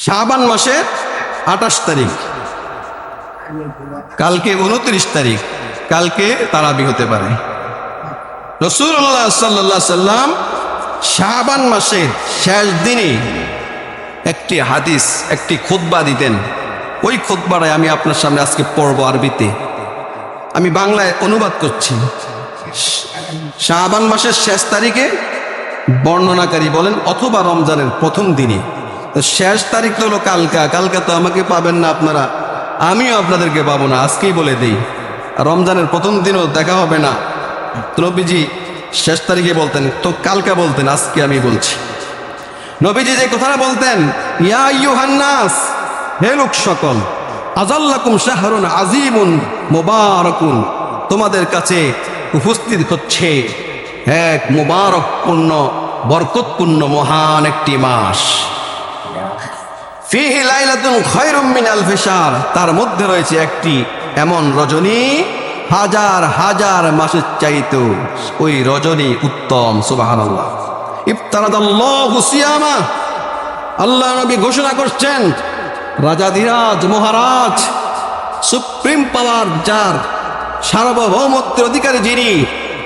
শাবান মাসের 28 তারিখ, কালকে 29 তারিখ, কালকে তারাবি হতে পারে। রাসূলুল্লাহ সাল্লাল্লাহু আলাইহি সাল্লাম শাবান মাসের শেষ দিনে একটি হাদিস, একটি খুতবা দিতেন। ওই খুতবাটাই আমি আপনার সামনে আজকে পড়ব আরবিতে। আমি বাংলায় অনুবাদ করছি। শাবান মাসের শেষ তারিখে বর্ণনাকারী বলেন অথবা রমজানের প্রথম দিনে। তো শেষ তারিখ তো হলো কালকা, কালকা তো আমাকে পাবেন না আপনারা, আমিও আপনাদেরকে পাবো না, আজকেই বলে দেই। রমজানের প্রথম দিনও দেখা হবে না। নবীজি শেষ তারিখে বলতেন, তো কালকা বলতেন, আজকে আমি বলছি। নবীজি যে কথাটা বলতেন, ইয়া আইয়ুহান নাস, হে লোক সকল, আযাল্লাকুম শাহরুন আযীমুন মুবারাকুন, তোমাদের কাছে উপস্থিত হচ্ছে এক মুবারকপূর্ণ বরকতপূর্ণ মহান একটি মাস। ফিহি লাইলাতুন খায়রুম মিন আলফি শাহর, তার মধ্যে রয়েছে একটি এমন রজনী হাজার হাজার মাসের চাইতে ওই রজনী উত্তম। সুবহানাল্লাহ। ইফতারাদাল্লাহু সিয়ামা, আল্লাহ নবী ঘোষণা করছেন, রাজাধিরাজ মহারাজ, সুপ্রিম পাওয়ার যার, সার্বভৌমত্বের অধিকারী যিনি,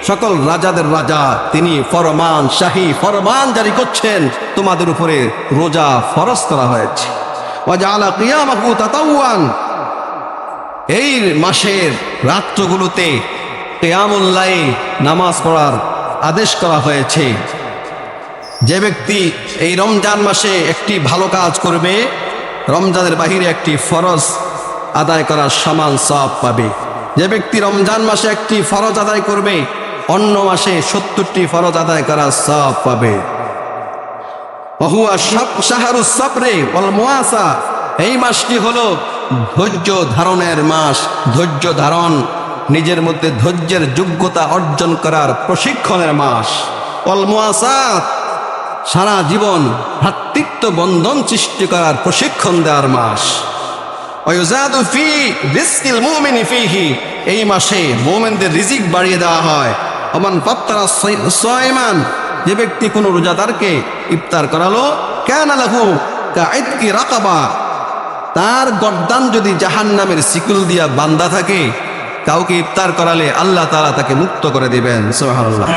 সকল রাজাদের রাজা, তিনি ফরমান শাহী ফরমান জারি করছেন, তোমাদের উপরে রোজা ফরজ করা হয়েছে। ওয়াজআলা কিয়ামাহু তাতাওয়ান, এই মাসের রাত্রগুলোতে কিয়ামুল লাইল নামাজ পড়ার আদেশ করা হয়েছে। যে ব্যক্তি এই রমজান মাসে একটি ভালো কাজ করবে, রমজানের বাহিরে একটি ফরজ আদায় করার সমান সওয়াব পাবে। যে ব্যক্তি রমজান মাসে একটি ফরজ আদায় করবে, অন্য মাসে 70টি ফরজ আদায় করার সওয়াব পাবে। ওহুয়া শাহরুস সাবরে ওয়াল মুআসা, এই মাসটি হলো ধৈর্য ধারণের মাস। ধৈর্য ধারণ, নিজের মধ্যে ধৈর্যের যোগ্যতা অর্জন করার প্রশিক্ষণের মাস। ওয়াল মুআসাত, সারা জীবন ভ্রাতৃত্ব বন্ধন সৃষ্টি করার প্রশিক্ষণ দেওয়ার মাস। ওয়ায়ুযাদু ফি রিজকিল মুমিনি ফিহি, এই মাসে মুমিনদের রিজিক বাড়িয়ে দেওয়া হয়। ওমান ফাত্তারা সায়মান, যে ব্যক্তি কোনো রোজাদারকে ইফতার করালো, কানা লাহু কাইদকি রাকাবা, তার গর্দান যদি জাহান্নামের শিকল দিয়া বান্ধা থাকে, কাউকে ইফতার করালে আল্লাহ তাআলা তাকে মুক্ত করে দিবেন। সুবহানাল্লাহ।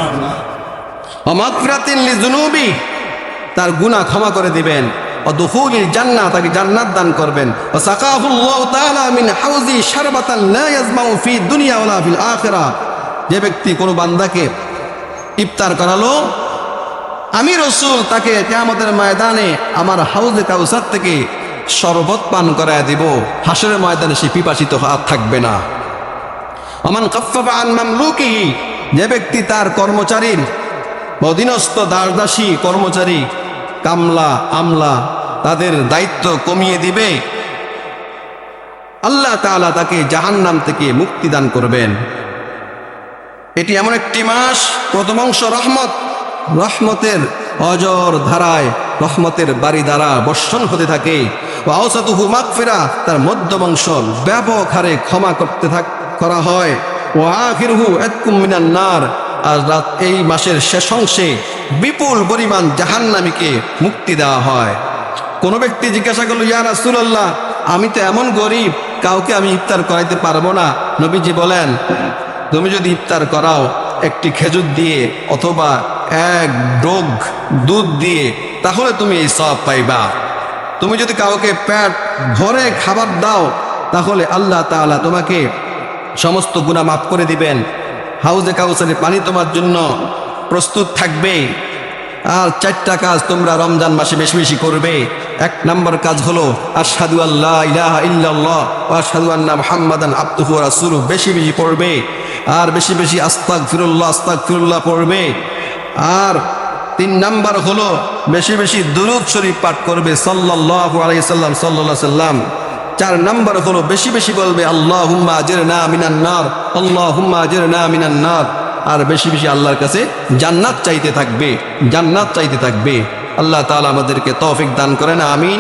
ওয়া মাগফিরাতিন লিযুনুবি, তার গুনাহ ক্ষমা করে দিবেন। ও দুখুলিল জান্নাহ, তাকে জান্নাত দান করবেন। ও সাকাহুল্লাহু তাআলা মিন হাউজি শারবাতান লা ইয়াজমাউ ফি দুনিয়া ওয়ালা ফিল আখিরাহ, যে ব্যক্তি কোনো বান্দাকে ইফতার করালো, আমি রাসূল তাকে কিয়ামতের ময়দানে আমার হাউজে কাউসার থেকে শরবত পান করায় দিব, হাসরের ময়দানে সে পিপাসিত আর থাকবে না। ওমান খাফফাফা আন মামলুকিহি, যে ব্যক্তি তার কর্মচারীর, অধীনস্থ দাসদাসী কর্মচারী, কামলা আমলা, তাদের দায়িত্ব কমিয়ে দিবে, আল্লাহ তাআলা তাকে জাহান্নাম থেকে মুক্তি দান করবেন। এটি এমন একটি মাস, প্রথম অংশ রহমত, রহমতের অজর ধারায় রহমতের বাড়ি দ্বারা বর্ষণ হতে থাকে। ওয়া আওসাতুহু মাগফিরা, তার মধ্যম অংশ ব্যাপক হারে ক্ষমা করতে করা হয়। ওয়া আখিরুহু ইতকুম মিনান নার, আর রাত এই মাসের শেষ অংশে বিপুল পরিমাণ জাহান্নামীকে মুক্তি দেওয়া হয়। কোনো ব্যক্তি জিজ্ঞাসা করল, ইয়া রাসূলুল্লাহ, আমি তো এমন গরিব, কাউকে আমি ইফতার করাইতে পারবো না। নবীজি বলেন, তুমি যদি ইফতার করাও একটি খেজুর দিয়ে অথবা এক ডোগ দুধ দিয়ে, তাহলে তুমি এই সওয়াব পাইবা। তুমি যদি কাউকে পেট ভরে খাবার দাও, তাহলে আল্লাহ তাআলা তোমাকে সমস্ত গুনাহ মাফ করে দিবেন। হাউজে কাউসারে পানি তোমার জন্য প্রস্তুত থাকবে। আর 4টা কাজ তোমরা রমজান মাসে বেশি বেশি করবে। 1 নম্বর কাজ হলো আশহাদু আল্লা ইলাহা ইল্লাল্লাহ ওয়া আশহাদু আন্না মুহাম্মাদান আবদুহু ওয়া রাসূলুহু, বেশি বেশি পড়বে। আর বেশি বেশি আস্তাগফিরুল্লাহ আস্তাগফিরুল্লাহ পড়বে। আর 3 নম্বর হলো বেশি বেশি দুরূদ শরীফ পাঠ করবে, সাল্লাল্লাহু আলাইহি সাল্লাম সাল্লাল্লাহু আলাইহি সাল্লাম। 4 নম্বর হলো বেশি বেশি বলবে আল্লাহুম্মা আজিরনা মিনান নার, আল্লাহুম্মা আজিরনা মিনান নার। আর বেশি বেশি আল্লাহর কাছে জান্নাত চাইতে থাকবে, জান্নাত চাইতে থাকবে। আল্লাহ তাআলা আমাদেরকে তৌফিক দান করেন, আমিন।